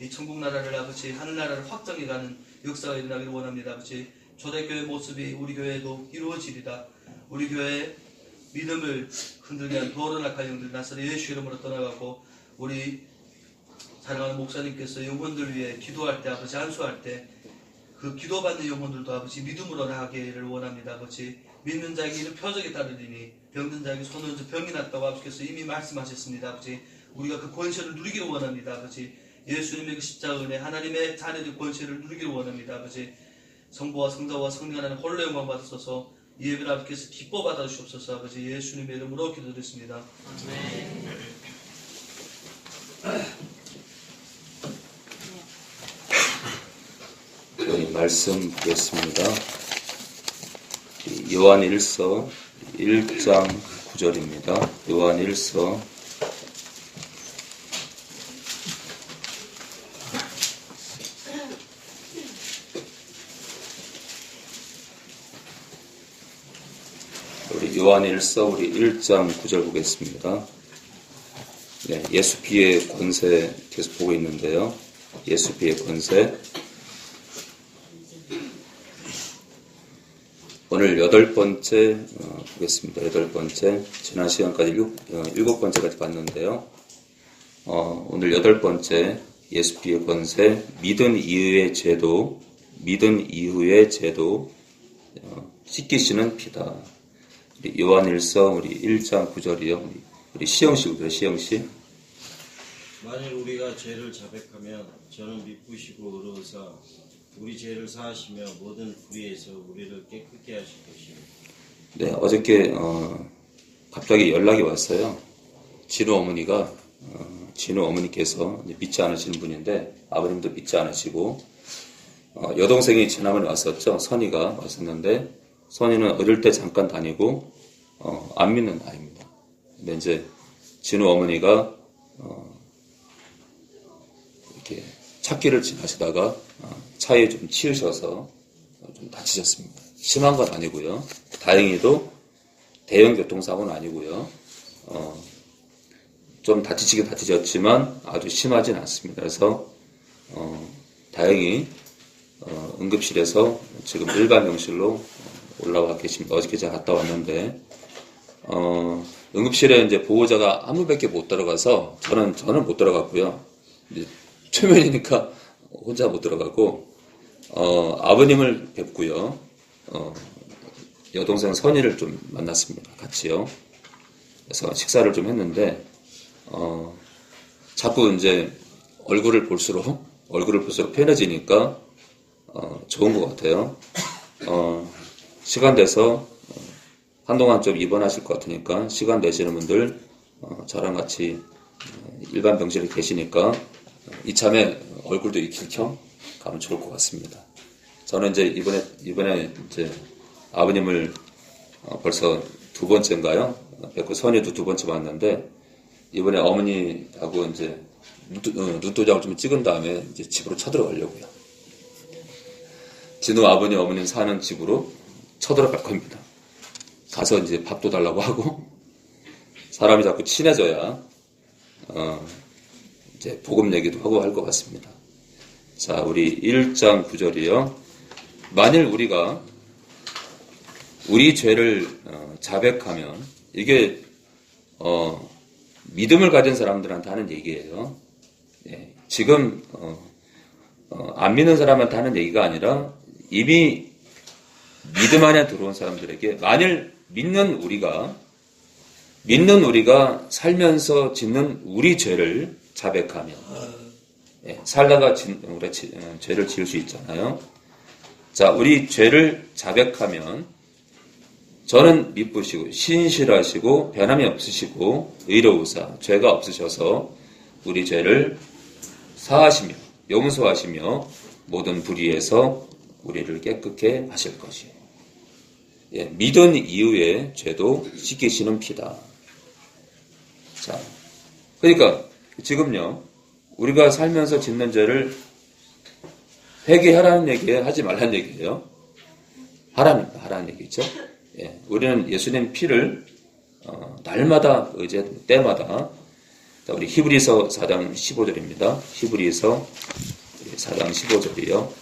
이 천국 나라를 아버지 하늘나라를 확장해가는 역사가 일어나기를 원합니다. 아버지 초대교회 모습이 우리 교회에도 이루어지리다. 우리 교회의 믿음을 흔들게 한 도어른 악한 영들 나사렛 예수 이름으로 떠나가고 우리 사랑하는 목사님께서 영혼들 위해 기도할 때 아버지 안수할 때 그 기도받는 영혼들도 아버지 믿음으로 나가기를 원합니다. 아버지 믿는 자에게 이는 표적에 따르리니 병든 자에게 손을 얹어 병이 낫다고 아버지께서 이미 말씀하셨습니다. 아버지 우리가 그 권세를 누리기를 원합니다. 아버지 예수님의 그 십자가 은혜 하나님의 자녀의 권세를 누리기를 원합니다. 아버지 성부와 성자와 성령 하나님 홀로 영광 받으소서. 이 예배를 아버지께서 기뻐 받아주시옵소서. 아버지 예수님의 이름으로 기도드렸습니다. 우리 말씀 보겠습니다. 요한 1서 1장 9절입니다. 요한 1서 요한 1서 우리 1장 9절 보겠습니다. 네, 예수 피의 권세 계속 보고 있는데요. 예수 피의 권세. 오늘 8번째 보겠습니다. 8번째. 지난 시간까지 7번째까지 봤는데요. 오늘 8번째 예수 피의 권세. 믿은 이후의 제도. 씻기시는 피다. 요한 1서 우리 1장 9절이요. 우리 시영씨부터 시영씨. 만일 우리가 죄를 자백하면 저는 미쁘시고 의로우사 우리 죄를 사하시며 모든 불의에서 우리를 깨끗게 하실 것입니다. 네, 어저께 갑자기 연락이 왔어요. 진우 어머니께서 믿지 않으시는 분인데 아버님도 믿지 않으시고 여동생이 지난번에 왔었죠. 선이가 왔었는데 선이는 어릴 때 잠깐 다니고 안 믿는 아이입니다. 근데 이제 진우 어머니가 이렇게 찾기를 지나시다가 차에 좀 치우셔서 좀 다치셨습니다. 심한 건 아니고요. 다행히도 대형 교통사고는 아니고요. 좀 다치시긴 다치셨지만 아주 심하진 않습니다. 그래서 다행히 응급실에서 지금 일반 병실로 올라와 계십니다. 어저께 제가 갔다 왔는데 응급실에 이제 보호자가 한 분밖에 못 들어가서 저는 못 들어갔고요. 이제 초면이니까 혼자 못 들어가고 아버님을 뵙고요. 여동생 선이를 좀 만났습니다. 같이요. 그래서 식사를 좀 했는데 자꾸 이제 얼굴을 볼수록 편해지니까 좋은 것 같아요. 시간 돼서 한동안 좀 입원하실 것 같으니까 시간 되시는 분들 저랑 같이 일반 병실에 계시니까 이참에 얼굴도 익힐 겸 가면 좋을 것 같습니다. 저는 이제 이번에 이제 아버님을 벌써 2번째인가요? 뵙고 선이도 2번째 봤는데 이번에 어머니하고 이제 눈도장을 좀 찍은 다음에 이제 집으로 쳐들어가려고요. 진우 아버님, 어머님 사는 집으로 쳐들어갈 겁니다. 가서 이제 밥도 달라고 하고 사람이 자꾸 친해져야 이제 복음 얘기도 하고 할 것 같습니다. 자, 우리 1장 9절이요. 만일 우리가 우리 죄를 자백하면 이게 믿음을 가진 사람들한테 하는 얘기예요. 예, 지금 안 믿는 사람한테 하는 얘기가 아니라 이미 믿음 안에 들어온 사람들에게 만일 믿는 우리가 살면서 짓는 우리 죄를 자백하면 살다가 우리가 죄를 지을 수 있잖아요. 자, 우리 죄를 자백하면 저는 미쁘시고 신실하시고 변함이 없으시고 의로우사 죄가 없으셔서 우리 죄를 사하시며 용서하시며 모든 불의에서 우리를 깨끗게 하실 것이에요. 예, 믿은 이후에 죄도 씻기시는 피다. 자, 그러니까 지금요 우리가 살면서 짓는 죄를 회개하라는 얘기예요, 하지 말라는 얘기예요? 하라는 얘기죠. 예, 우리는 예수님 피를 날마다 때마다 자, 우리 히브리서 4장 15절입니다. 히브리서 4장 15절이요.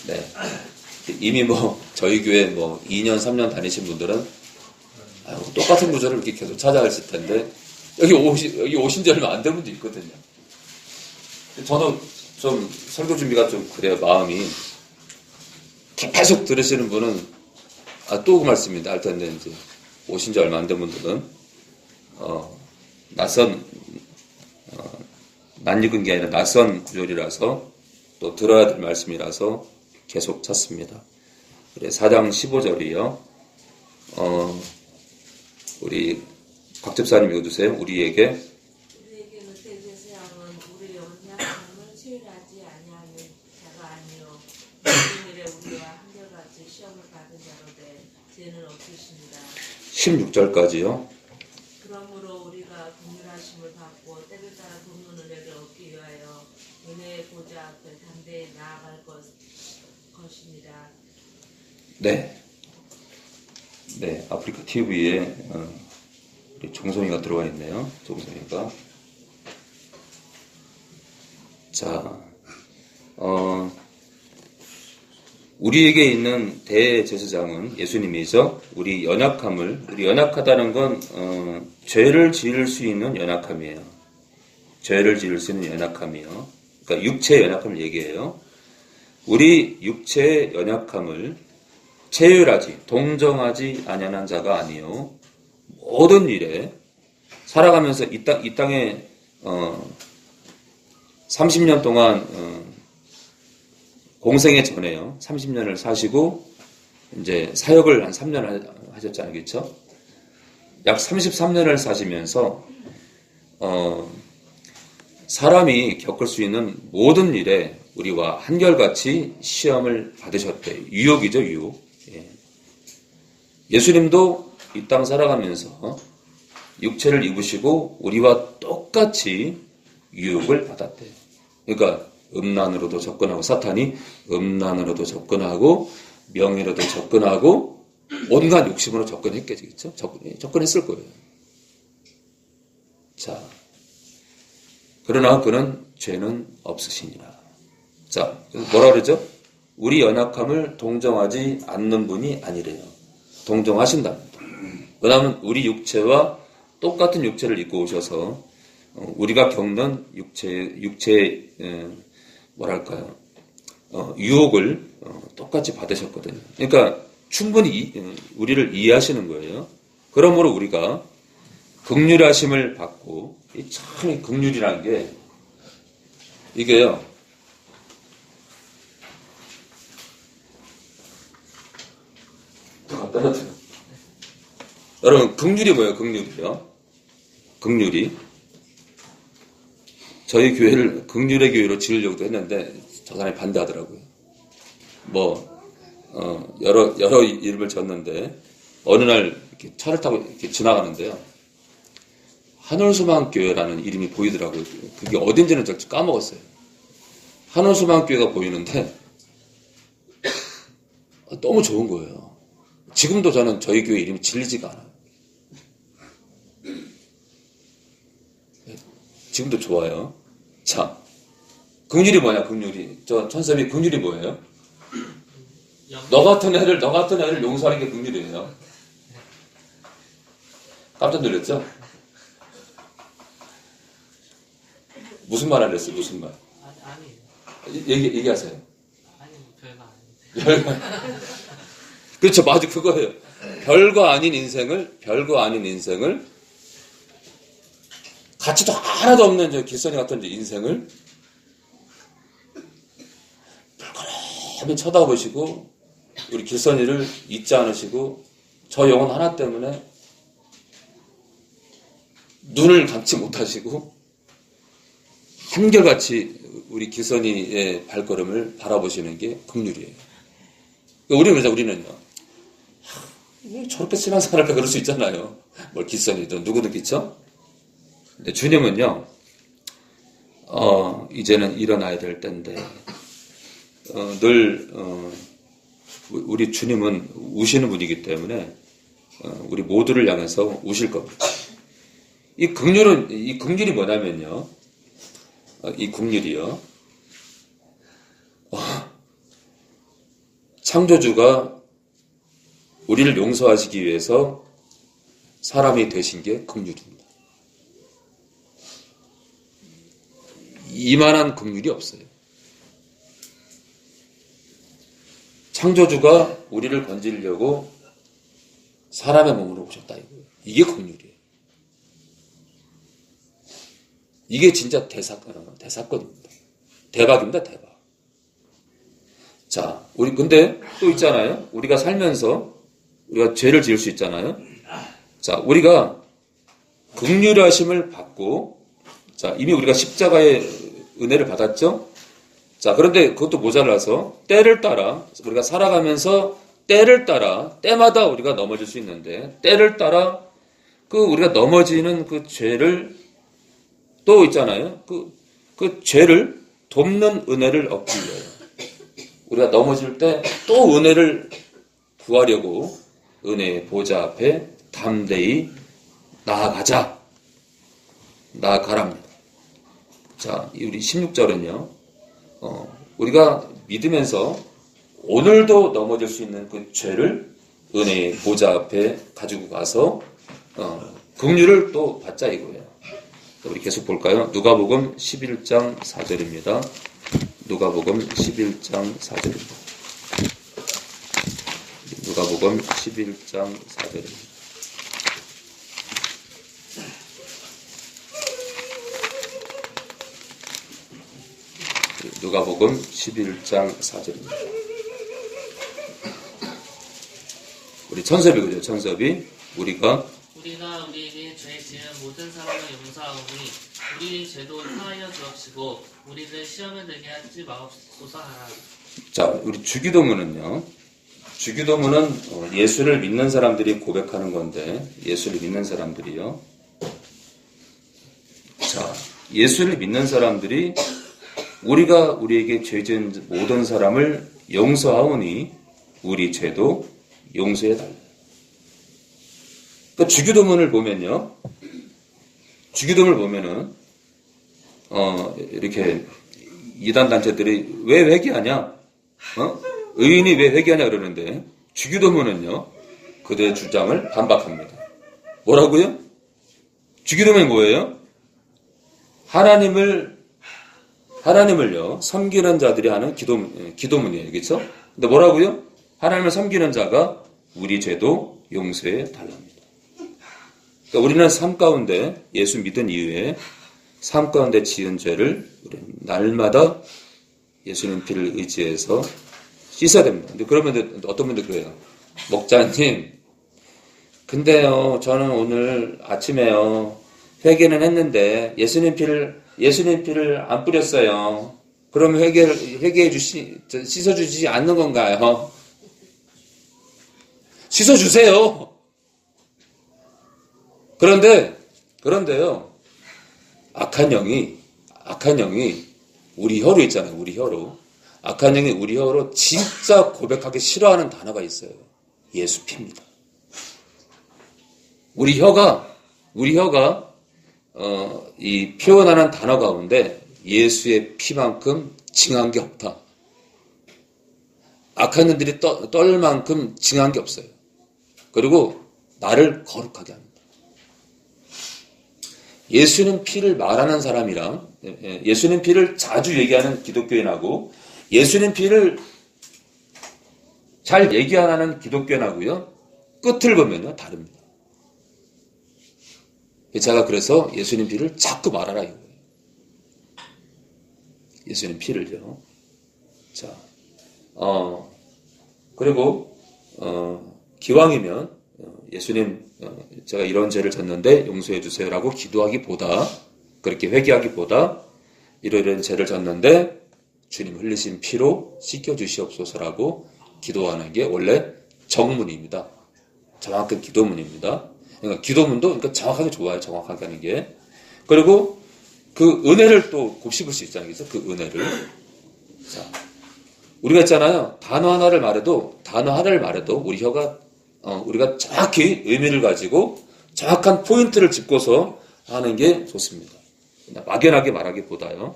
네. 이미 저희 교회 2년, 3년 다니신 분들은 똑같은 구절을 이렇게 계속 찾아가실 텐데, 여기 오신 지 얼마 안 된 분도 있거든요. 저는 좀 설교 준비가 좀 그래요, 마음이. 계속 들으시는 분은, 또 그 말씀입니다. 알 텐데, 이제, 오신 지 얼마 안 된 분들은, 낯익은 게 아니라 낯선 구절이라서, 또 들어야 될 말씀이라서 계속 찾습니다. 그래, 4장 15절이요. 우리 박 집사님 읽어주세요. 우리에게 그때 제사장은 우리의 언약함을 체휼하지 아니하는 자가 아니요 모든 일에 우리와 한결같이 시험을 받은 자로되 죄는 없으십니다. 16절까지요. 그러므로 우리가 긍휼하심을 받고 때를 따라 돕는 은혜를 얻기 위하여 은혜의 보좌 앞에 담대히 나아갈 것입니다. 네. 네, 아프리카 TV에 우리 종성이가 들어와 있네요. 종성이가. 자, 우리에게 있는 대제사장은 예수님이죠. 우리 연약하다는 건 죄를 지을 수 있는 연약함이에요. 죄를 지을 수 있는 연약함이요. 그러니까 육체의 연약함을 얘기해요. 우리 육체의 연약함을 체휼하지 동정하지 아니하는 자가 아니요 모든 일에 살아가면서 이 땅에 30년 동안 공생에 전에요. 30년을 사시고 이제 사역을 한 3년 하셨잖아요. 그렇죠? 약 33년을 사시면서 사람이 겪을 수 있는 모든 일에 우리와 한결같이 시험을 받으셨대. 유혹이죠, 유혹. 예수님도 이 땅 살아가면서 육체를 입으시고 우리와 똑같이 유혹을 받았대요. 그러니까 음란으로도 접근하고 사탄이 음란으로도 접근하고 명예로도 접근하고 온갖 욕심으로 접근했겠죠. 접근했을 거예요. 자, 그러나 그는 죄는 없으시니라. 자, 뭐라 그러죠? 우리 연약함을 동정하지 않는 분이 아니래요. 동정하신답니다. 왜냐하면 우리 육체와 똑같은 육체를 입고 오셔서 우리가 겪는 육체의 뭐랄까요? 유혹을 똑같이 받으셨거든요. 그러니까 충분히 우리를 이해하시는 거예요. 그러므로 우리가 긍휼하심을 받고 참 긍휼이라는 게 이게요. 떨어져요. 여러분 긍휼이 뭐예요? 긍휼이요. 긍휼이 저희 교회를 긍휼의 교회로 지으려고도 했는데 저 사람이 반대하더라고요. 여러 이름을 졌는데 어느 날 이렇게 차를 타고 이렇게 지나가는데요. 한울수망교회라는 이름이 보이더라고요. 그게 어딘지는 저 까먹었어요. 한울수망교회가 보이는데 너무 좋은 거예요. 지금도 저는 저희 교회 이름이 질리지가 않아요. 지금도 좋아요. 자, 긍휼이 뭐냐, 긍휼이. 저 천섭이 긍휼이 뭐예요? 너 같은 애를 용서하는 게 긍휼이에요. 깜짝 놀랐죠? 무슨 말 안 했어요? 무슨 말? 아니에요. 얘기하세요. 아니, 별거 아닌데. 그렇죠. 맞아. 그거예요. 별거 아닌 인생을 가치도 하나도 없는 저 길선이 같은 인생을 불그레하게 쳐다보시고 우리 길선이를 잊지 않으시고 저 영혼 하나 때문에 눈을 감지 못하시고 한결같이 우리 길선이의 발걸음을 바라보시는 게 긍휼이에요. 우리는요. 저렇게 신앙생활할까 그럴 수 있잖아요. 뭘 길선이든 누구든 그렇죠? 근데 주님은요. 이제는 일어나야 될 때인데 우리 주님은 우시는 분이기 때문에 우리 모두를 향해서 우실 겁니다. 이 긍휼이 뭐냐면요. 이 긍휼이요. 창조주가 우리를 용서하시기 위해서 사람이 되신 게 긍휼입니다. 이만한 긍휼이 없어요. 창조주가 우리를 건지려고 사람의 몸으로 오셨다 이거예요. 이게 긍휼이에요. 이게 진짜 대사건입니다. 대박입니다, 대박. 자, 우리 근데 또 있잖아요. 우리가 살면서 우리가 죄를 지을 수 있잖아요. 자, 우리가 긍휼하심을 받고, 자, 이미 우리가 십자가의 은혜를 받았죠. 자, 그런데 그것도 모자라서 때를 따라 우리가 살아가면서 때를 따라 때마다 우리가 넘어질 수 있는데 때를 따라 그 우리가 넘어지는 그 죄를 또 있잖아요. 그 죄를 돕는 은혜를 얻기 위해요. 우리가 넘어질 때 또 은혜를 구하려고 은혜의 보좌 앞에 담대히 나아가랍니다. 자, 우리 16절은요. 우리가 믿으면서 오늘도 넘어질 수 있는 그 죄를 은혜의 보좌 앞에 가지고 가서 긍휼을 또 받자 이거예요. 우리 계속 볼까요? 누가복음 11장 4절입니다. 누가복음 11장 4절입니다. 누가복음 11장 4절입니다. 누가복음 11장 4절입니다. 우리 천섭이 그죠? 천섭이 우리가 우리에게 죄 지은 모든 사람을 용서하오니 우리 죄도 사하여 주옵시고 우리를 시험에 들게 하지 마옵소서 하라. 자, 우리 주기도문은요. 주기도문은 예수를 믿는 사람들이 고백하는 건데 예수를 믿는 사람들이요. 자, 예수를 믿는 사람들이 우리가 우리에게 죄 지은 모든 사람을 용서하오니 우리 죄도 용서해달라. 그러니까 주기도문을 보면요. 주기도문을 보면은 이렇게 이단 단체들이 왜 회개하냐? 의인이 왜 회개하냐 그러는데 주기도문은요. 그들의 주장을 반박합니다. 뭐라고요? 주기도문이 뭐예요? 하나님을요, 섬기는 자들이 하는 기도문이에요. 그렇죠? 근데 뭐라고요? 하나님을 섬기는 자가 우리 죄도 용서해 달랍니다. 그러니까 우리는 삶 가운데 예수 믿은 이후에 삶 가운데 지은 죄를 우리는 날마다 예수님 피를 의지해서 씻어야 됩니다. 근데 그러면 어떤 분들 그래요. 목자님, 근데요, 저는 오늘 아침에요, 회개는 했는데 예수님 피를 안 뿌렸어요. 그럼 씻어주지 않는 건가요? 씻어주세요. 그런데요, 악한 영이 우리 혀로 있잖아요. 우리 혀로. 악한 영이 우리 혀로 진짜 고백하기 싫어하는 단어가 있어요. 예수 피입니다. 우리 혀가 이 표현하는 단어 가운데 예수의 피만큼 징한 게 없다. 악한 놈들이 떨 만큼 징한 게 없어요. 그리고 나를 거룩하게 합니다. 예수님 피를 말하는 사람이랑 예수님 피를 자주 얘기하는 기독교인하고 예수님 피를 잘 얘기 안 하는 기독교인하고요. 끝을 보면요. 다릅니다. 제가 그래서 예수님 피를 자꾸 말하라 이거예요. 예수님 피를요. 자, 그리고 기왕이면 예수님 제가 이런 죄를 졌는데 용서해 주세요라고 기도하기보다 그렇게 회개하기보다 이런 죄를 졌는데 주님 흘리신 피로 씻겨 주시옵소서라고 기도하는 게 원래 정문입니다. 정확한 기도문입니다. 그러니까 기도문도 정확하게 좋아요. 정확하게 하는 게. 그리고 그 은혜를 또 곱씹을 수 있잖아요. 그래서 그 은혜를. 자, 우리가 있잖아요. 단어 하나를 말해도 우리 혀가 우리가 정확히 의미를 가지고 정확한 포인트를 짚고서 하는 게 좋습니다. 막연하게 말하기보다요.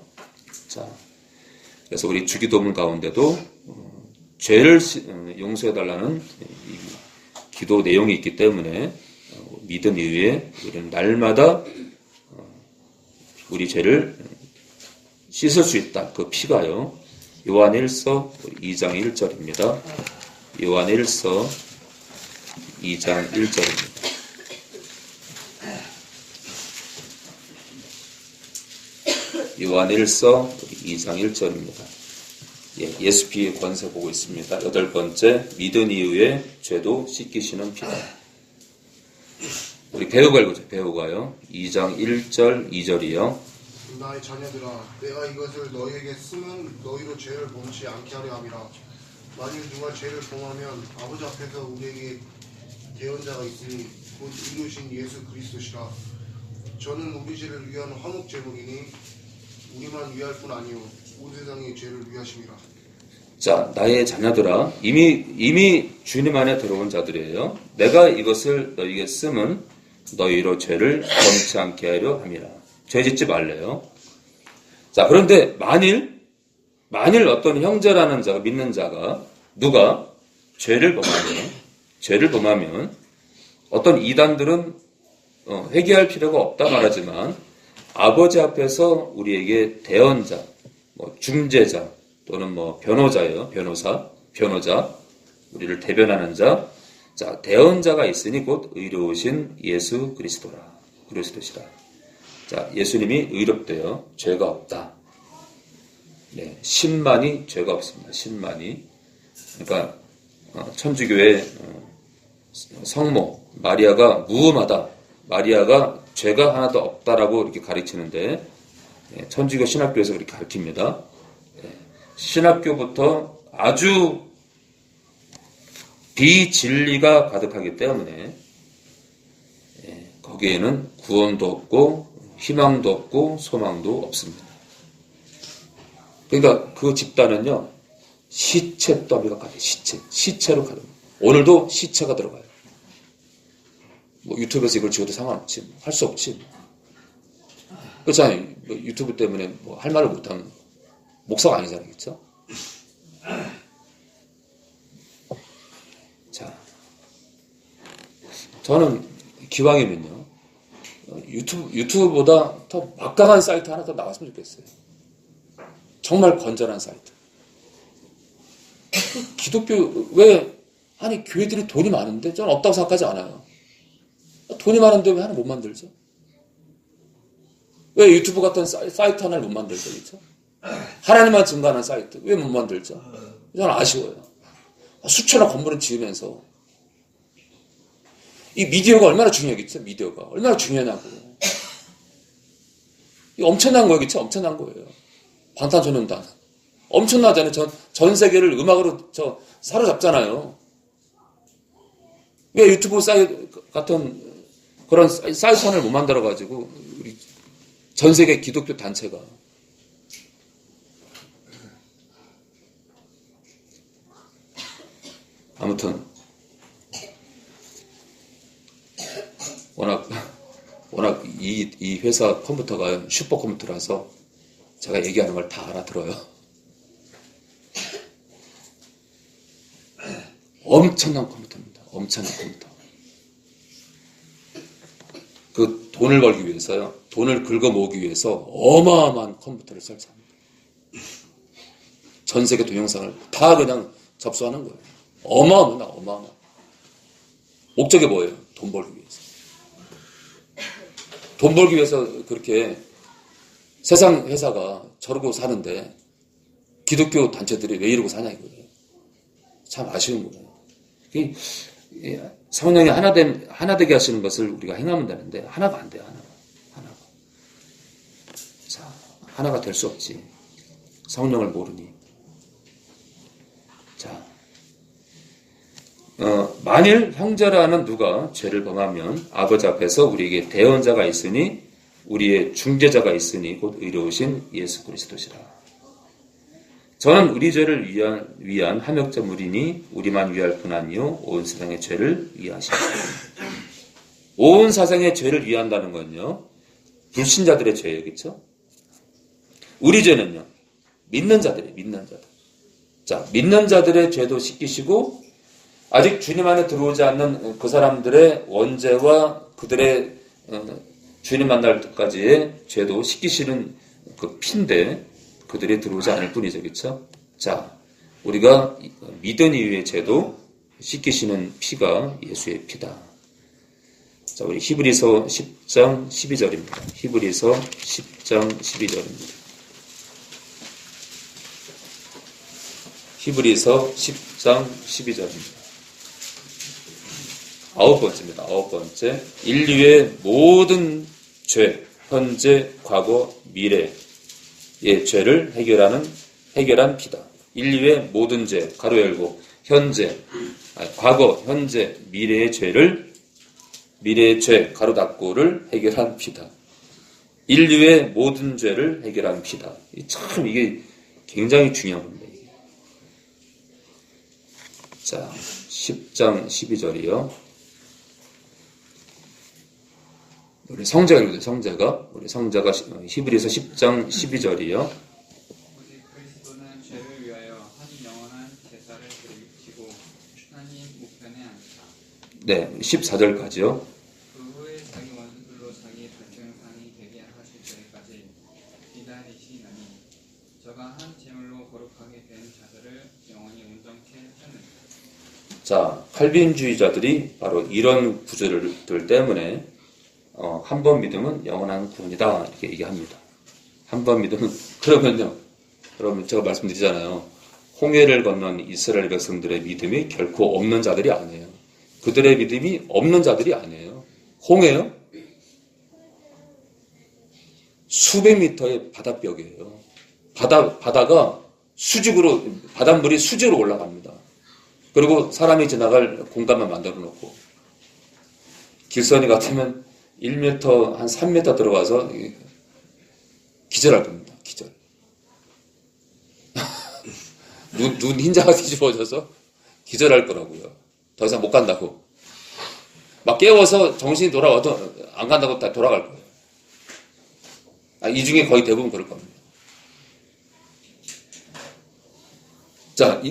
자, 그래서 우리 주기도문 가운데도 죄를 용서해달라는 기도 내용이 있기 때문에 믿음 이후에 우리는 날마다 우리 죄를 씻을 수 있다. 그 피가요. 요한일서 2장 1절입니다. 요한일서 2장 1절입니다. 요한일서 2장 1절입니다. 예수 피의 권세 보고 있습니다. 8번째, 믿은 이후에 죄도 씻기시는 피다. 우리 배우가 읽어줘. 배우가요. 2장 1절 2절이요. 나의 자녀들아, 내가 이것을 너희에게 쓰면 너희로 죄를 범치 않게 하려 함이라. 만일 누가 죄를 범하면 아버지 앞에서 우리에게 대언자가 있으니 곧 이루신 예수 그리스도시라. 저는 우리 죄를 위한 화목 제물이니 우리만 위할 뿐 아니요 온 세상의 죄를 위하심이라. 자, 나의 자녀들아, 이미 주님 안에 들어온 자들이에요. 내가 이것을 너희에게 쓰면 너희로 죄를 범치 않게 하려 함이라. 죄 짓지 말래요. 자, 그런데 만일 어떤 형제라는 자가, 믿는 자가 누가 죄를 범하면 어떤 이단들은 회개할 필요가 없다 말하지만 아버지 앞에서 우리에게 대언자, 중재자 또는 변호자예요. 변호자, 우리를 대변하는 자. 자, 대언자가 있으니 곧 의로우신 예수 그리스도시라. 자, 예수님이 의롭대요. 죄가 없다. 네, 신만이 죄가 없습니다. 신만이. 그러니까 천주교의 성모 마리아가 무음하다. 마리아가 죄가 하나도 없다라고 이렇게 가르치는데 천주교 신학교에서 그렇게 가르칩니다. 신학교부터 아주 비진리가 가득하기 때문에 거기에는 구원도 없고 희망도 없고 소망도 없습니다. 그러니까 그 집단은요, 시체 더미가 가득해요. 시체로 가득해요. 오늘도 시체가 들어가요. 유튜브에서 이걸 지어도 상관없지. 할 수 없지. 그렇잖아요. 유튜브 때문에 할 말을 못하면 목사가 아니잖아요. 그렇죠? 자, 저는 기왕이면요, 유튜브보다 더 막강한 사이트 하나 더 나왔으면 좋겠어요. 정말 건전한 사이트. 기독교, 아니, 교회들이 돈이 많은데 저는 없다고 생각하지 않아요. 돈이 많은데 왜 하나 못 만들죠? 왜 유튜브 같은 사이트 하나를 못 만들죠? 그렇죠? 하나님만 증거하는 사이트 왜 못 만들죠? 저는 아쉬워요. 수천억 건물을 지으면서 이 미디어가 얼마나 중요하겠죠? 미디어가 얼마나 중요하냐고. 이 엄청난 거겠죠? 엄청난 거예요. 방탄소년단 엄청나잖아요. 전 세계를 음악으로 사로잡잖아요. 왜 유튜브 사이트 같은 그런 사이트 하나를 못 만들어가지고 우리 전 세계 기독교 단체가 아무튼 워낙 이 회사 컴퓨터가 슈퍼컴퓨터라서 제가 얘기하는 걸 다 알아들어요. 엄청난 컴퓨터입니다. 엄청난 컴퓨터. 그 돈을 벌기 위해서요. 돈을 긁어 모으기 위해서 어마어마한 컴퓨터를 설치합니다. 전 세계 동영상을 다 그냥 접수하는 거예요. 어마어마한. 목적이 뭐예요? 돈 벌기 위해서. 돈 벌기 위해서 그렇게 세상 회사가 저러고 사는데 기독교 단체들이 왜 이러고 사냐 이거예요. 참 아쉬운 거예요. 성령이 하나 되게 하시는 것을 우리가 행하면 되는데 하나가 안 돼요. 하나가. 자, 하나가 될 수 없지. 성령을 모르니. 자, 만일 형제라는 누가 죄를 범하면 아버지 앞에서 우리에게 대언자가 있으니 우리의 중재자가 있으니 곧 의로우신 예수 그리스도시라. 저는 우리 죄를 위한 함역제물이니 우리만 위할 뿐 아니요 온 세상의 죄를 위하시라. 온 세상의 죄를 위한다는 건요, 불신자들의 죄예요. 그렇죠? 우리 죄는요. 믿는 자들이에요. 믿는 자들. 자, 믿는 자들의 죄도 씻기시고 아직 주님 안에 들어오지 않는 그 사람들의 원죄와 그들의 주님 만날 때까지의 죄도 씻기시는 그 피인데 그들이 들어오지 않을 뿐이죠. 그렇죠? 자, 우리가 믿은 이유의 죄도 씻기시는 피가 예수의 피다. 자, 우리 히브리서 10장 12절입니다. 히브리서 10장 12절입니다. 히브리서 10장 12절입니다. 아홉 번째입니다. 아홉 번째. 인류의 모든 죄, 현재, 과거, 미래의 죄를 해결한 피다. 인류의 모든 죄, 가로 열고, 과거, 현재, 미래의 죄, 가로 닫고를 해결한 피다. 인류의 모든 죄를 해결한 피다. 참 이게 굉장히 중요한 겁니다. 자, 10장 12절이요. 우리 성자가 읽어요. 성자가 히브리서 10장 12절이요. 오직 그리스도는 죄를 위하여 한 영원한 제사를 드리시고 하나님 우편에 앉으사. 네, 14절까지요. 그 후에 자기 원수들로 자기 발등상이 되게 하실 때까지 기다리시나니 저가 한 제물로 거룩하게 된 자들을 영원히 온전케 하느니라. 자, 칼빈주의자들이 바로 이런 구절들 때문에 한 번 믿으면 영원한 구원이다 이렇게 얘기합니다. 한 번 믿으면 그러면 제가 말씀드리잖아요. 홍해를 건넌 이스라엘 백성들의 믿음이 결코 없는 자들이 아니에요. 그들의 믿음이 없는 자들이 아니에요. 홍해요? 수백 미터의 바다벽이에요. 바다가 바닷물이 수직으로 올라갑니다. 그리고 사람이 지나갈 공간만 만들어 놓고 길선이 같으면 1m, 한 3m 들어가서 기절할 겁니다. 기절. 눈 흰자가 뒤집어져서 기절할 거라고요. 더 이상 못 간다고. 막 깨워서 정신이 돌아와도 안 간다고 다 돌아갈 거예요. 이 중에 거의 대부분 그럴 겁니다. 자,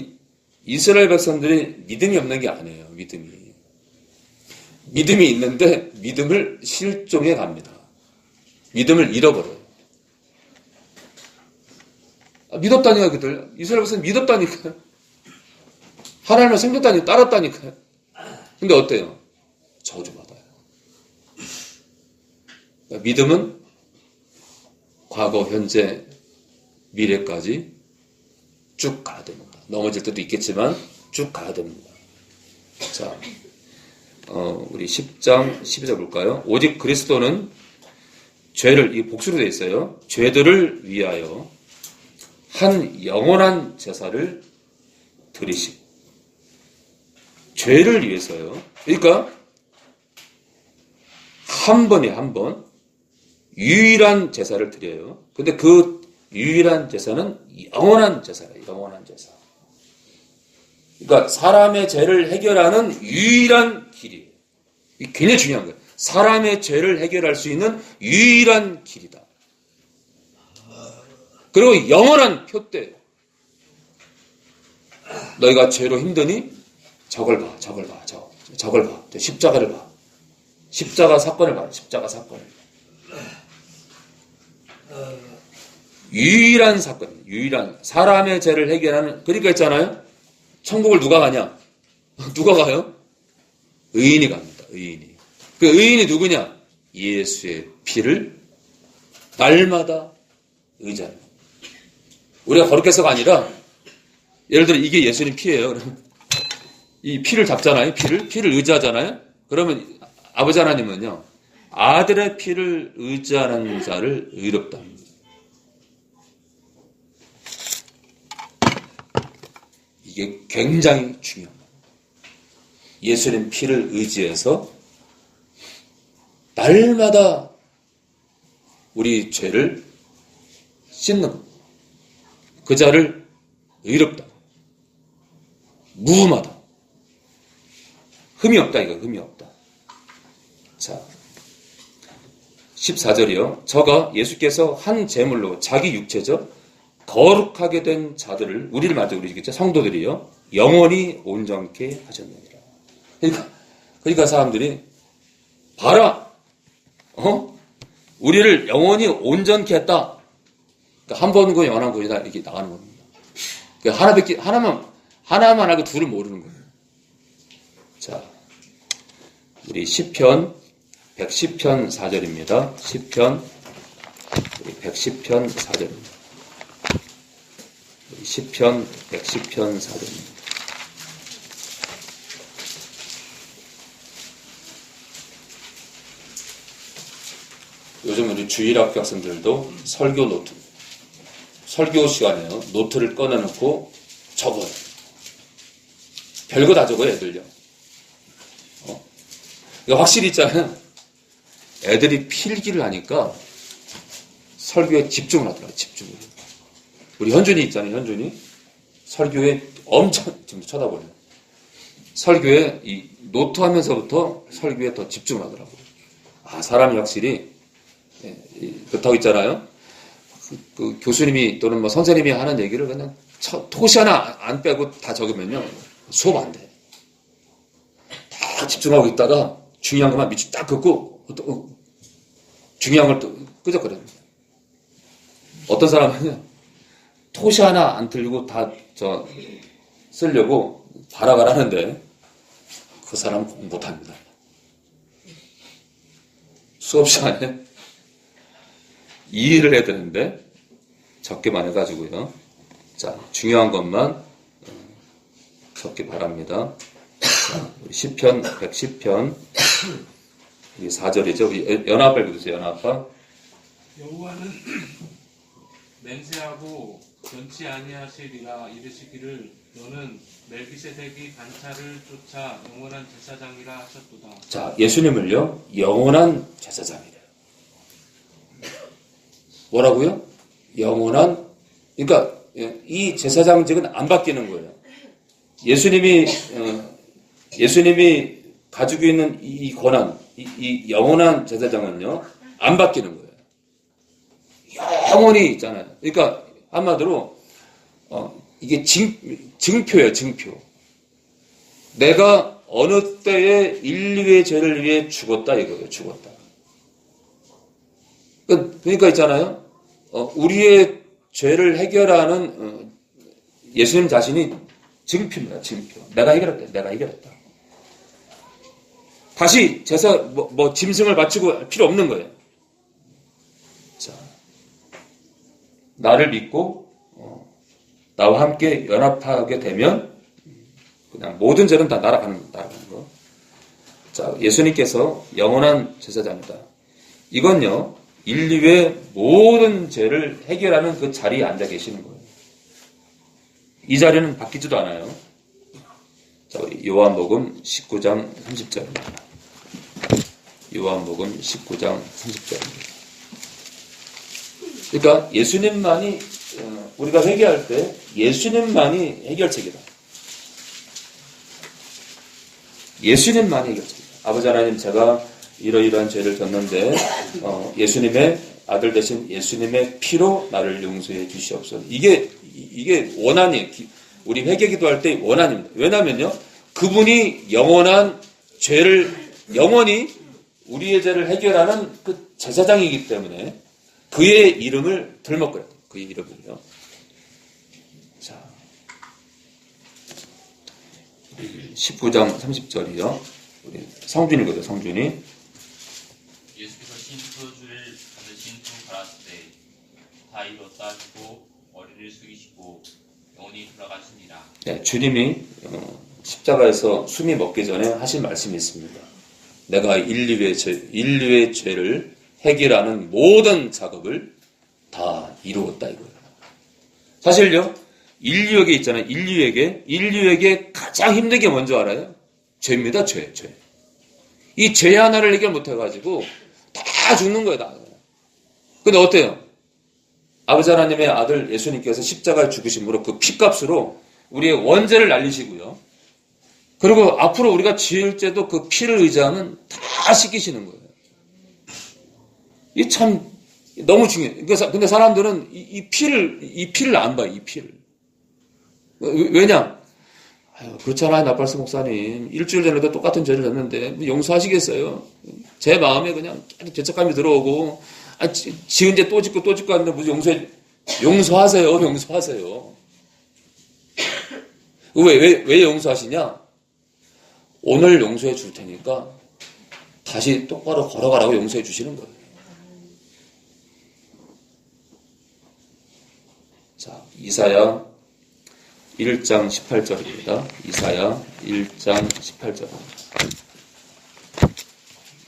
이스라엘 백성들이 믿음이 없는 게 아니에요. 믿음이 있는데 믿음을 실종해 갑니다. 믿음을 잃어버려요. 믿었다니까 그들. 이스라엘 백성은 믿었다니까요. 하나님을 섬겼다니까 따랐다니까요. 근데 어때요? 저주받아요. 그러니까 믿음은 과거, 현재, 미래까지 쭉 가야 됩니다. 넘어질 때도 있겠지만 쭉 가야 됩니다. 자, 우리 10장 12절 볼까요? 오직 그리스도는 죄를, 이 복수로 되어 있어요. 죄들을 위하여 한 영원한 제사를 드리시고, 죄를 위해서요. 그러니까 한 번 유일한 제사를 드려요. 근데 그 유일한 제사는 영원한 제사예요. 영원한 제사. 그러니까 사람의 죄를 해결하는 유일한 길이에요. 이게 굉장히 중요한 거예요. 사람의 죄를 해결할 수 있는 유일한 길이다. 그리고 영원한 표대예요. 너희가 죄로 힘드니 저걸 봐. 십자가를 봐. 십자가 사건을 봐. 십자가 사건을. 유일한 사건이에요. 유일한 사람의 죄를 해결하는. 그러니까 있잖아요. 천국을 누가 가냐? 누가 가요? 의인이 갑니다. 의인이. 그 의인이 누구냐? 예수의 피를 날마다 의지하는. 우리가 거룩해서가 아니라 예를 들어 이게 예수님 피예요. 그러면 이 피를 잡잖아요. 피를 의지하잖아요. 그러면 아버지 하나님은요. 아들의 피를 의지하는 자를 의롭다. 이게 굉장히 중요합니다. 예수님 피를 의지해서 날마다 우리 죄를 씻는 겁니다. 그 자를 의롭다. 무흠하다. 흠이 없다. 이거 흠이 없다. 자, 14절이요. 저가 예수께서 한 제물로 자기 육체죠. 거룩하게 된 자들을, 우리를 말하죠. 우리 성도들이요. 영원히 온전케 하셨느니라. 그러니까 사람들이 봐라. 우리를 영원히 온전케 했다. 그러니까 한 번은 영원한 구원이다. 이렇게 나가는 겁니다. 그러니까 하나만 알고 둘을 모르는 거예요. 자, 우리 시편 110편 4절입니다. 시편 110편 4절입니다. 시편 110편 4절입니다. 요즘 우리 주일학교 학생들도 설교 시간에요. 노트를 꺼내놓고 적어요. 별거 다 적어요, 애들요. 이거 확실히 있잖아요. 애들이 필기를 하니까 설교에 집중을 하더라고요, 집중을. 우리 현준이 있잖아요, 현준이. 설교에 엄청 지금 쳐다보네요. 설교에 이 노트 하면서부터 설교에 더 집중을 하더라고요. 아, 사람이 확실히, 그렇다고 있잖아요. 그 교수님이 또는 뭐 선생님이 하는 얘기를 그냥 토시 하나 안 빼고 다 적으면요. 수업 안 돼. 다 집중하고 있다가 중요한 것만 밑줄 딱 긋고 중요한 걸 또 끄적거려요. 어떤 사람은요. 토시 하나 안 틀리고 다 쓰려고 발악을 하는데 그 사람은 공부 못합니다. 수업 시간에 이해를 해야 되는데 적게만 해가지고요. 자, 중요한 것만 적게 바랍니다. 자, 우리 시편 110편 4절이죠. 우리 연합 읽어주세요. 연합. 여호와는 맹세하고 변치 아니하시리라 이르시기를 너는 멜기세덱이 반차를 쫓아 영원한 제사장이라 하셨도다. 자, 예수님을요 영원한 제사장이래요. 뭐라고요? 영원한. 그러니까 이 제사장직은 안 바뀌는 거예요. 예수님이 가지고 있는 이 권한, 이 영원한 제사장은요 안 바뀌는 거예요. 영원히 있잖아요. 그러니까 한마디로 이게 증표예요, 증표. 내가 어느 때에 인류의 죄를 위해 죽었다 이거예요, 죽었다. 그러니까 있잖아요. 우리의 죄를 해결하는 예수님 자신이 증표입니다, 증표. 내가 해결했다, 내가 해결했다. 다시 제사 짐승을 바치고 필요 없는 거예요. 자, 나를 믿고 나와 함께 연합하게 되면 그냥 모든 죄는 다 날아가는 거. 자, 예수님께서 영원한 제사장이다. 이건요, 인류의 모든 죄를 해결하는 그 자리에 앉아 계시는 거예요. 이 자리는 바뀌지도 않아요. 자, 우리 요한복음 19장 30절입니다. 요한복음 19장 30절입니다. 그러니까 예수님만이, 우리가 회개할 때 예수님만이 해결책이다. 예수님만이 해결책이다. 아버지 하나님, 제가 이러이러한 죄를 졌는데 예수님의 아들 되신 예수님의 피로 나를 용서해 주시옵소서. 이게 원한이에요. 우리 회개 기도할 때 원한입니다. 왜냐면요, 그분이 영원한 죄를 영원히 우리의 죄를 해결하는 그 제사장이기 때문에 그의 이름을 들먹거려요. 그의 이름을요. 자, 19장 30절이요. 우리 성준이 읽어요. 성준이. 예수께서 심표주를 받으신 품 받았을 때 다 이뤘다 하시고 머리를 숙이시고 영원히 돌아가시니라. 네, 주님이 십자가에서 숨이 먹기 전에 하신 말씀이 있습니다. 내가 인류의 죄를 해결하는 모든 작업을 다 이루었다 이거예요. 사실요, 인류에게 있잖아요. 인류에게 가장 힘든 게 뭔지 알아요? 죄입니다. 죄. 이 죄 하나를 해결 못해가지고 다 죽는 거예요. 다. 근데 어때요? 아버지 하나님의 아들 예수님께서 십자가에 죽으심으로 그 피값으로 우리의 원죄를 날리시고요. 그리고 앞으로 우리가 지을 죄도 그 피를 의지하면 다 씻기시는 거예요. 이 참 너무 중요해요. 근데 사람들은 이 피를 안 봐요. 이 피를. 왜냐? 아유, 그렇잖아요, 나팔스 목사님. 일주일 전에도 똑같은 죄를 졌는데 용서하시겠어요? 제 마음에 그냥 계속 죄책감이 들어오고, 지은 죄 또 짓고 하는데 무슨 용서하세요. 왜 용서하시냐? 오늘 용서해 줄 테니까 다시 똑바로 걸어가라고 용서해 주시는 거예요. 자, 이사야 1장 18절입니다. 이사야 1장 18절.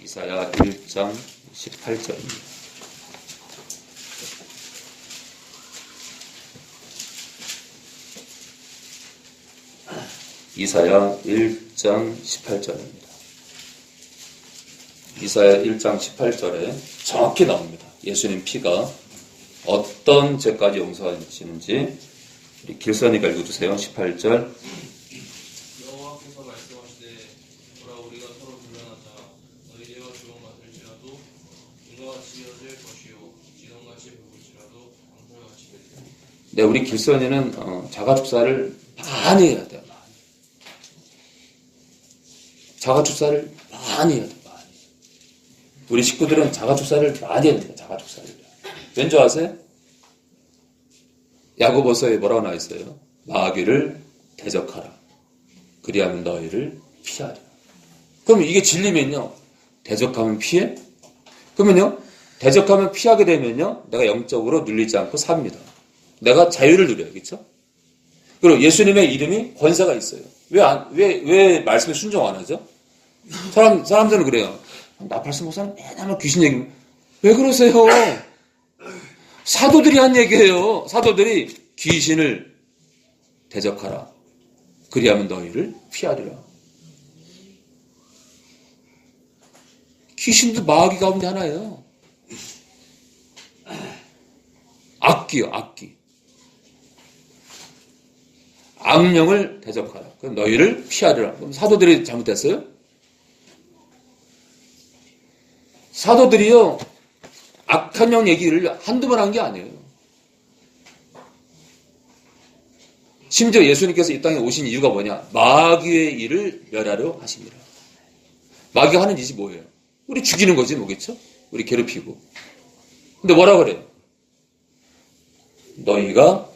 이사야 1장 18절입니다. 이사야 1장 18절입니다. 이사야 1장 18절에 정확히 나옵니다. 예수님 피가 어떤 죄까지 용서하시는지 우리 길선이가 읽어주세요. 18절. 여호와께서 말씀하시되 보라 우리가 서로 분란하자 너희 죄와 주원 같을지라도 인과 같이 이어질 것이요 진원같이 부을지라도 강물같이 되리라. 네, 우리 길선이는 자가축사를 많이 해야 돼요. 자가축사를 많이 해야 돼요. 많이. 우리 식구들은 자가축사를 많이 해야 돼요. 자가축사를. 왠지 아세요? 야고보서에 뭐라고 나와 있어요? 마귀를 대적하라. 그리하면 너희를 피하리라. 그럼 이게 진리면요. 대적하면 피해? 그러면요. 대적하면 피하게 되면요. 내가 영적으로 눌리지 않고 삽니다. 내가 자유를 누려요. 그렇죠? 그리고 예수님의 이름이 권세가 있어요. 왜 말씀에 순종 안 하죠? 사람들은 그래요. 나팔스 목사는 맨날 귀신 얘기면 왜 그러세요? 사도들이 한 얘기예요. 사도들이 귀신을 대적하라. 그리하면 너희를 피하리라. 귀신도 마귀 가운데 하나예요. 악기요, 악기. 악령을 대적하라. 그럼 너희를 피하리라. 그럼 사도들이 잘못했어요? 사도들이요, 악한 영 얘기를 한두 번 한 게 아니에요. 심지어 예수님께서 이 땅에 오신 이유가 뭐냐? 마귀의 일을 멸하려 하십니다. 마귀가 하는 짓이 뭐예요? 우리 죽이는 거지, 뭐겠죠? 우리 괴롭히고. 근데 뭐라 그래요? 너희가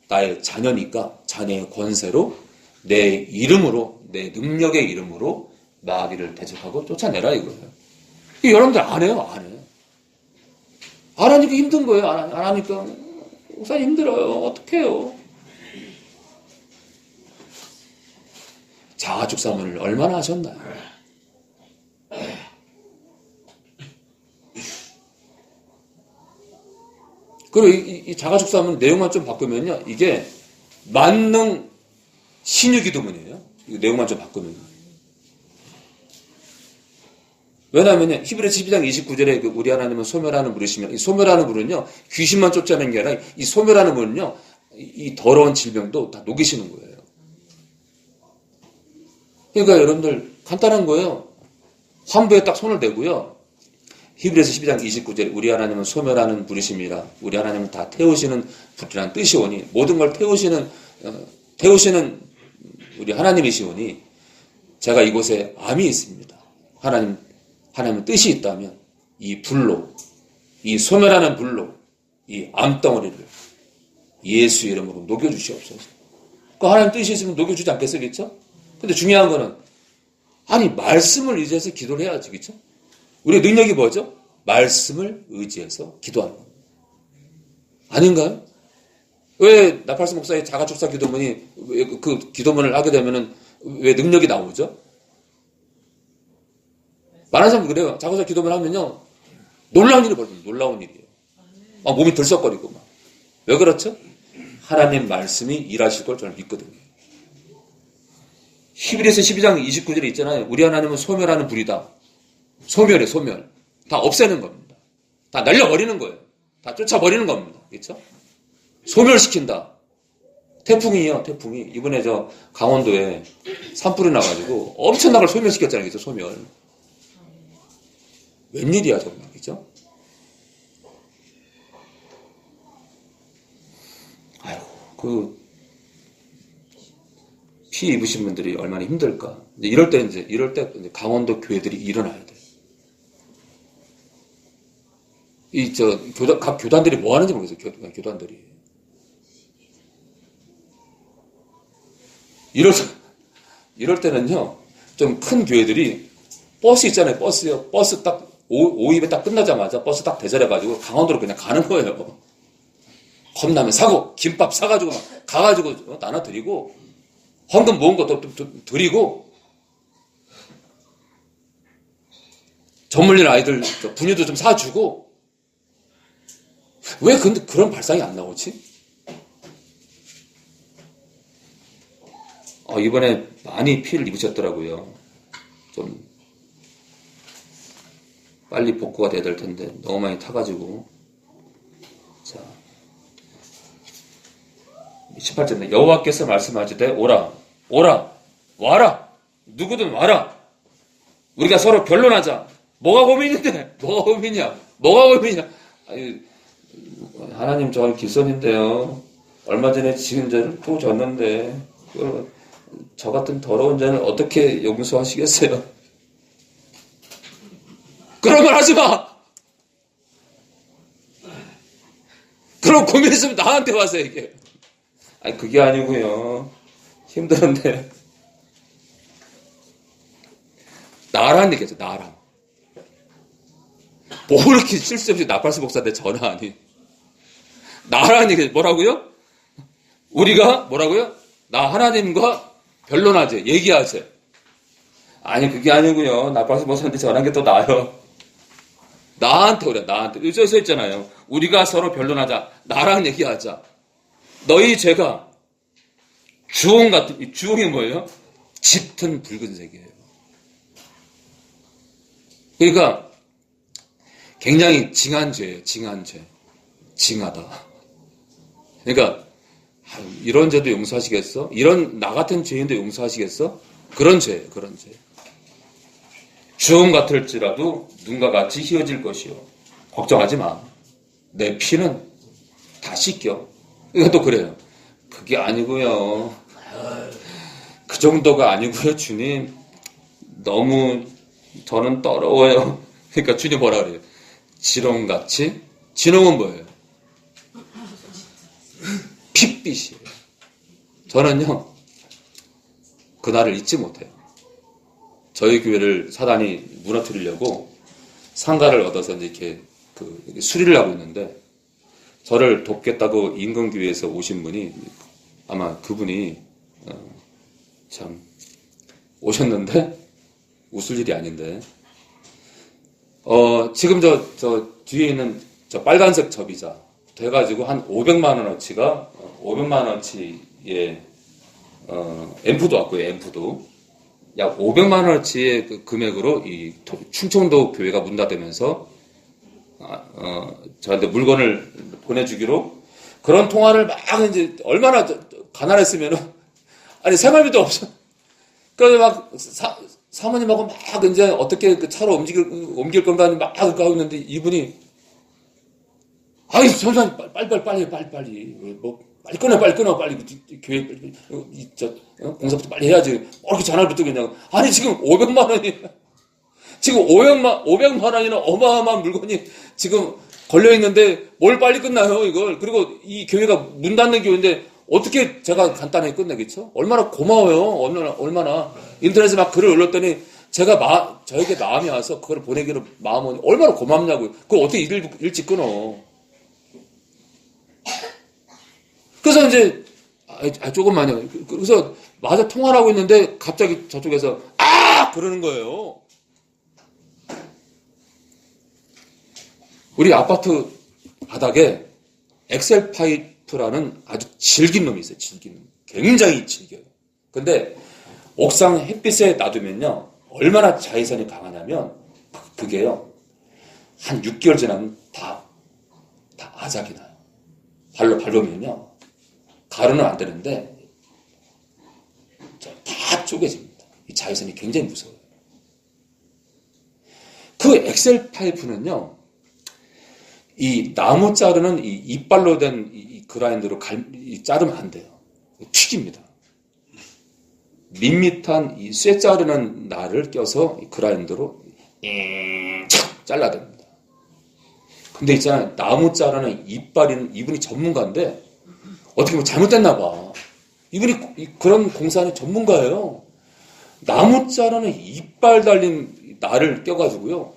나의 자녀니까 자녀의 권세로 내 이름으로, 내 능력의 이름으로 마귀를 대적하고 쫓아내라 이거예요. 여러분들 안 해요, 안 해요. 안 하니까 힘든 거예요. 안 하니까 목사님 힘들어요. 어떡해요. 자가축사문을 얼마나 하셨나요? 그리고 이 자가축사문 내용만 좀 바꾸면요. 이게 만능 신유기도문이에요. 이 내용만 좀 바꾸면. 왜냐하면 히브리서 12장 29절에 우리 하나님은 소멸하는 물이시며 이 소멸하는 물은요. 귀신만 쫓아내는 게 아니라 이 소멸하는 물은요. 이 더러운 질병도 다 녹이시는 거예요. 그러니까 여러분들 간단한 거예요. 환부에 딱 손을 대고요. 히브리서 12장 29절에 우리 하나님은 소멸하는 불이심이라 우리 하나님은 다 태우시는 불이라는 뜻이 오니 모든 걸 태우시는 우리 하나님이시오니 제가 이곳에 암이 있습니다. 하나님은 뜻이 있다면 이 불로 이 소멸하는 불로 이 암덩어리를 예수 이름으로 녹여주시옵소서. 그 하나님 뜻이 있으면 녹여주지 않겠어요? 그렇죠? 근데 중요한 거는 아니 말씀을 의지해서 기도를 해야지. 그렇죠? 우리의 능력이 뭐죠? 말씀을 의지해서 기도하는 겁니다. 아닌가요? 왜 나팔스 목사의 자가축사 기도문이 그 기도문을 하게 되면은 왜 능력이 나오죠? 많은 사람들이 그래요. 자가축사 기도문 하면요 놀라운 일이 벌어져요. 놀라운 일이에요. 막 몸이 들썩거리고 막. 왜 그렇죠? 하나님 말씀이 일하실 걸 저는 믿거든요. 히브리서 12장 29절에 있잖아요. 우리 하나님은 소멸하는 불이다. 소멸해, 소멸. 다 없애는 겁니다. 다 날려버리는 거예요. 다 쫓아버리는 겁니다. 그렇죠? 소멸시킨다. 태풍이요, 태풍이. 이번에 저 강원도에 산불이 나가지고 엄청나게 소멸시켰잖아요. 그렇죠? 소멸. 웬일이야, 정말. 그렇죠? 아이고, 피 입으신 분들이 얼마나 힘들까. 이럴 때 강원도 교회들이 일어나야 돼. 각 교단들이 뭐 하는지 모르겠어요. 교단들이. 이럴 때는요, 좀 큰 교회들이 버스 있잖아요. 버스 딱, 오입에 딱 끝나자마자 버스 딱 대절해가지고 강원도로 그냥 가는 거예요. 컵라면 사고, 김밥 사가지고 막 가가지고 나눠드리고, 헌금 모은 것도 드리고, 전물린 아이들 분유도 좀 사주고, 왜 근데 그런 발상이 안 나오지? 이번에 많이 피해를 입으셨더라고요. 좀 빨리 복구가 돼야 될 텐데 너무 많이 타가지고. 자, 18절인데 여호와께서 말씀하시되 오라 와라 누구든 와라 우리가 서로 변론하자. 뭐가 고민인데? 뭐가 고민이냐? 아니, 하나님 저 길손인데요. 얼마 전에 지은 죄를 또 졌는데 저 같은 더러운 죄는 어떻게 용서하시겠어요? 그런 말 하지 마! 그럼 고민 있으면 나한테 와서 얘기해. 아니, 그게 아니고요. 힘드는데. 나란 얘기하죠, 나랑. 뭐 이렇게 실수 없이 나팔수 목사한테 전화하니. 나란 얘기하죠. 뭐라고요? 우리가 뭐라고요? 나 하나님과 변론하지, 얘기하지. 아니, 그게 아니고요. 나팔수 목사한테 전화한 게 또 나아요. 나한테 그래, 나한테. 여기 써 있잖아요. 우리가 서로 변론하자. 나랑 얘기하자. 너희 죄가 주홍 같은, 이 주홍이 뭐예요? 짙은 붉은색이에요. 그러니까 굉장히 징한 죄예요. 징한 죄. 징하다. 그러니까 이런 죄도 용서하시겠어? 이런 나 같은 죄인도 용서하시겠어? 그런 죄예요. 그런 죄. 주홍 같을지라도 눈과 같이 희어질 것이요. 걱정하지 마. 내 피는 다 씻겨. 이것도 그래요. 그게 아니고요. 그 정도가 아니고요, 주님. 너무 저는 더러워요. 그러니까 주님 뭐라 그래요? 지렁같이? 지렁은 뭐예요? 핏빛이에요. 저는요, 그날을 잊지 못해요. 저희 교회를 사단이 무너뜨리려고 상가를 얻어서 이렇게 수리를 하고 있는데, 저를 돕겠다고 인근교회에서 오신 분이, 아마 그분이, 참, 오셨는데, 웃을 일이 아닌데, 지금 저 뒤에 있는 저 빨간색 접이자, 돼가지고 한 500만원어치가, 500만원어치의, 앰프도 왔고요, 앰프도. 약 500만원어치의 그 금액으로 이 충청도 교회가 문 닫으면서, 저한테 물건을 보내주기로 그런 통화를 막 이제 얼마나 가난했으면은, 아니, 생활비도 없어. 그래서 막 사모님하고 막 이제 어떻게 그 차로 옮길 건가 막 하고 있는데 이분이, 아이, 선생님, 빨리. 뭐, 빨리 끊어. 교회, 공사부터 빨리 해야지. 이렇게 전화를 붙들겠냐고. 아니, 지금 500만원이, 지금 500만원이나 어마어마한 물건이 지금 걸려있는데 뭘 빨리 끝나요, 이걸. 그리고 이 교회가 문 닫는 교회인데 어떻게 제가 간단하게 끝내겠죠? 얼마나 고마워요. 얼마나. 인터넷에 막 글을 올렸더니 제가 저에게 마음이 와서 그걸 보내기로 마음은 얼마나 고맙냐고요. 그걸 어떻게 일찍 끊어. 그래서 이제, 조금만요. 그래서 마저 통화를 하고 있는데 갑자기 저쪽에서, 그러는 거예요. 우리 아파트 바닥에 엑셀 파이프라는 아주 질긴 놈이 있어요. 질긴 놈. 굉장히 질겨요. 근데 옥상 햇빛에 놔두면요, 얼마나 자외선이 강하냐면, 그게요, 한 6개월 지나면 다 아작이 나요. 발로 밟으면요, 가루는 안 되는데, 다 쪼개집니다. 이 자외선이 굉장히 무서워요. 그 엑셀 파이프는요, 이 나무 자르는 이 이빨로 된 이 그라인더로 자르면 안 돼요. 튀깁니다. 밋밋한 이 쇠 자르는 날을 껴서 그라인더로 착 잘라야 됩니다. 근데 있잖아요. 나무 자르는 이분이 전문가인데 어떻게 보면 잘못됐나 봐. 이분이 그런 공사는 전문가예요. 나무 자르는 이빨 달린 날을 껴가지고요.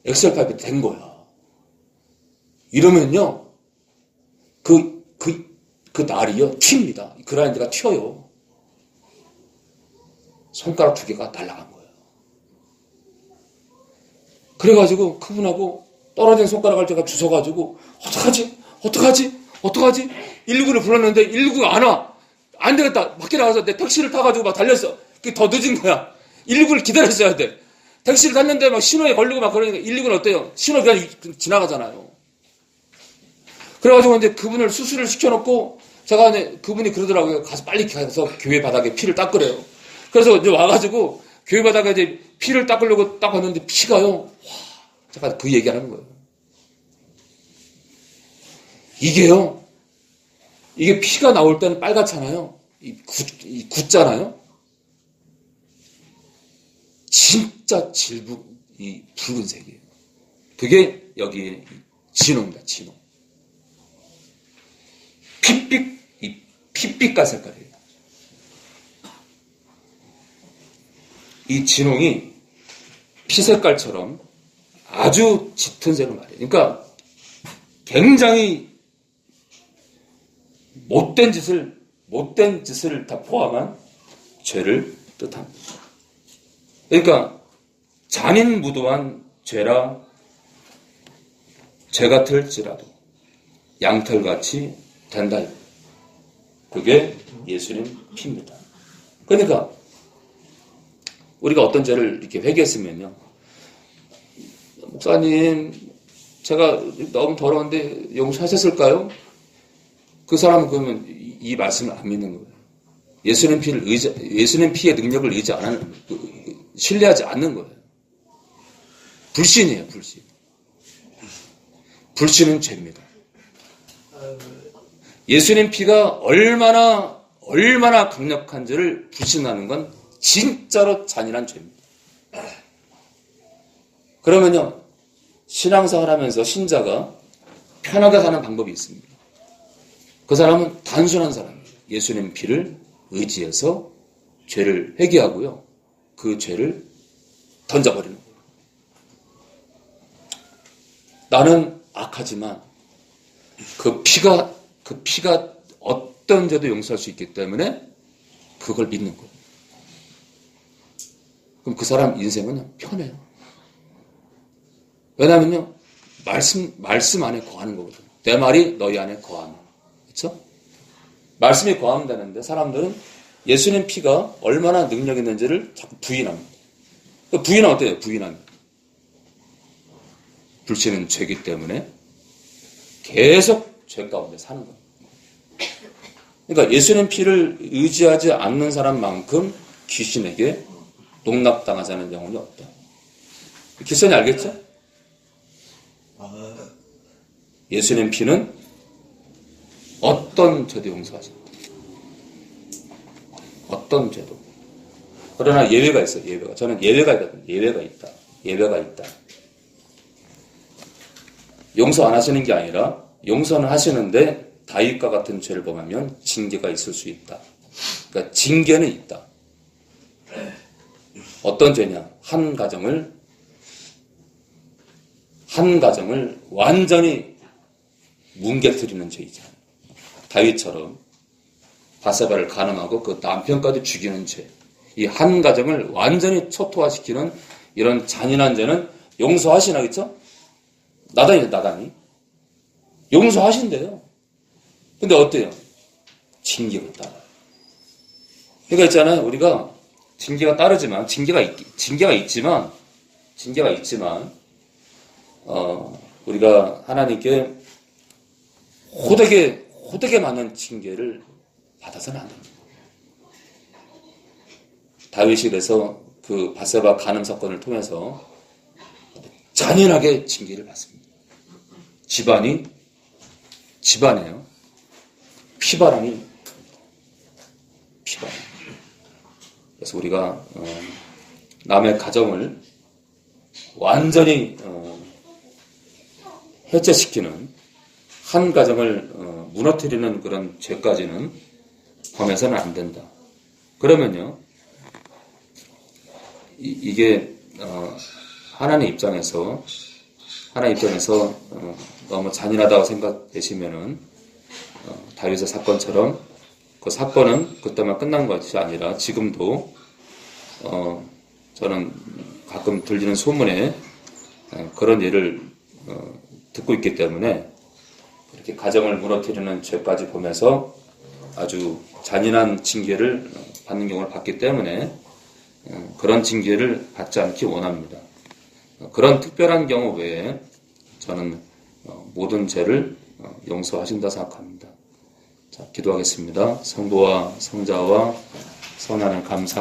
엑셀 파이프 된 거야. 이러면요. 그 날이요. 튑니다. 그라인더가 튀어요. 손가락 2개가 날아간 거예요. 그래가지고 그분하고 떨어진 손가락을 제가 주워가지고 어떡하지? 119를 불렀는데 119가 안 와. 안 되겠다. 밖에 나가서 내 택시를 타가지고 막 달렸어. 그게 더 늦은 거야. 119를 기다렸어야 돼. 택시를 탔는데 막 신호에 걸리고 막 그러니까 119는 어때요? 신호 그냥 지나가잖아요. 그래가지고 이제 그분을 수술을 시켜놓고 제가 이제 그분이 그러더라고요. 가서 빨리 가서 교회 바닥에 피를 닦으래요. 그래서 이제 와가지고 교회 바닥에 이제 피를 닦으려고 딱 왔는데 피가요. 와, 제가 그 얘기하는 거예요. 이게 피가 나올 때는 빨갛잖아요. 굳잖아요. 진짜 이 붉은색이에요. 그게 여기 진홍입니다. 진홍. 핏빛깔 색깔이에요. 이 진홍이 피색깔처럼 아주 짙은 색을 말해요. 그러니까 굉장히 못된 짓을 다 포함한 죄를 뜻합니다. 그러니까 잔인무도한 죄라 죄 같을지라도 양털같이 된다. 그게 예수님 피입니다. 그러니까 우리가 어떤 죄를 이렇게 회개했으면요. 목사님, 제가 너무 더러운데 용서하셨을까요? 그 사람은 그러면 이 말씀을 안 믿는 거예요. 예수님 피의 능력을 신뢰하지 않는 거예요. 불신이에요, 불신. 불신은 죄입니다. 예수님 피가 얼마나 강력한지를 불신하는 건 진짜로 잔인한 죄입니다. 그러면요, 신앙생활 하면서 신자가 편하게 사는 방법이 있습니다. 그 사람은 단순한 사람이에요. 예수님 피를 의지해서 죄를 회개하고요. 그 죄를 던져버리는 거예요. 나는 악하지만 그 피가 어떤 죄도 용서할 수 있기 때문에 그걸 믿는 거예요. 그럼 그 사람 인생은 편해요. 왜냐면요, 말씀 안에 거하는 거거든요. 내 말이 너희 안에 거하는. 그렇죠? 말씀이 거하면 되는데 사람들은 예수님 피가 얼마나 능력 있는지를 자꾸 부인합니다. 부인하면 어때요? 부인하면. 불신은 죄이기 때문에 계속 죄 가운데 사는 거예요. 그러니까 예수님 피를 의지하지 않는 사람만큼 귀신에게 농락당하지 않은 영혼이 없다. 기선이 알겠죠? 예수님 피는 어떤 죄도 용서하신다. 어떤 죄도. 그러나 예외가 있어요. 예외가. 저는 예외가 있거든요. 예외가 있다. 용서 안 하시는 게 아니라 용서는 하시는데 다윗과 같은 죄를 범하면 징계가 있을 수 있다. 그러니까 징계는 있다. 어떤 죄냐? 한 가정을 완전히 뭉개뜨리는 죄이잖아요. 다윗처럼 바세바를 간음하고 그 남편까지 죽이는 죄. 이 한 가정을 완전히 초토화시키는 이런 잔인한 죄는 용서하시나, 그쵸? 나단이. 용서하신대요. 근데 어때요? 징계가 따라요. 그러니까 있잖아요. 우리가 징계가 따르지만, 징계가 있지만, 우리가 하나님께 호되게 많은 징계를 받아서는 안 됩니다. 다윗이 그래서 그 바세바 간음 사건을 통해서 잔인하게 징계를 받습니다. 집안이에요. 피바람이. 그래서 우리가 남의 가정을 완전히 해체시키는, 한 가정을 무너뜨리는 그런 죄까지는 범해서는 안 된다. 그러면요, 이게 하나님 입장에서 너무 잔인하다고 생각되시면은 다윗의 사건처럼 그 사건은 그때만 끝난 것이 아니라 지금도 저는 가끔 들리는 소문에 그런 일을 듣고 있기 때문에 이렇게 가정을 무너뜨리는 죄까지 보면서 아주 잔인한 징계를 받는 경우를 봤기 때문에 그런 징계를 받지 않기 원합니다. 그런 특별한 경우 외에 저는 모든 죄를 용서하신다 생각합니다. 자, 기도하겠습니다. 성부와 성자와 성령의 감사.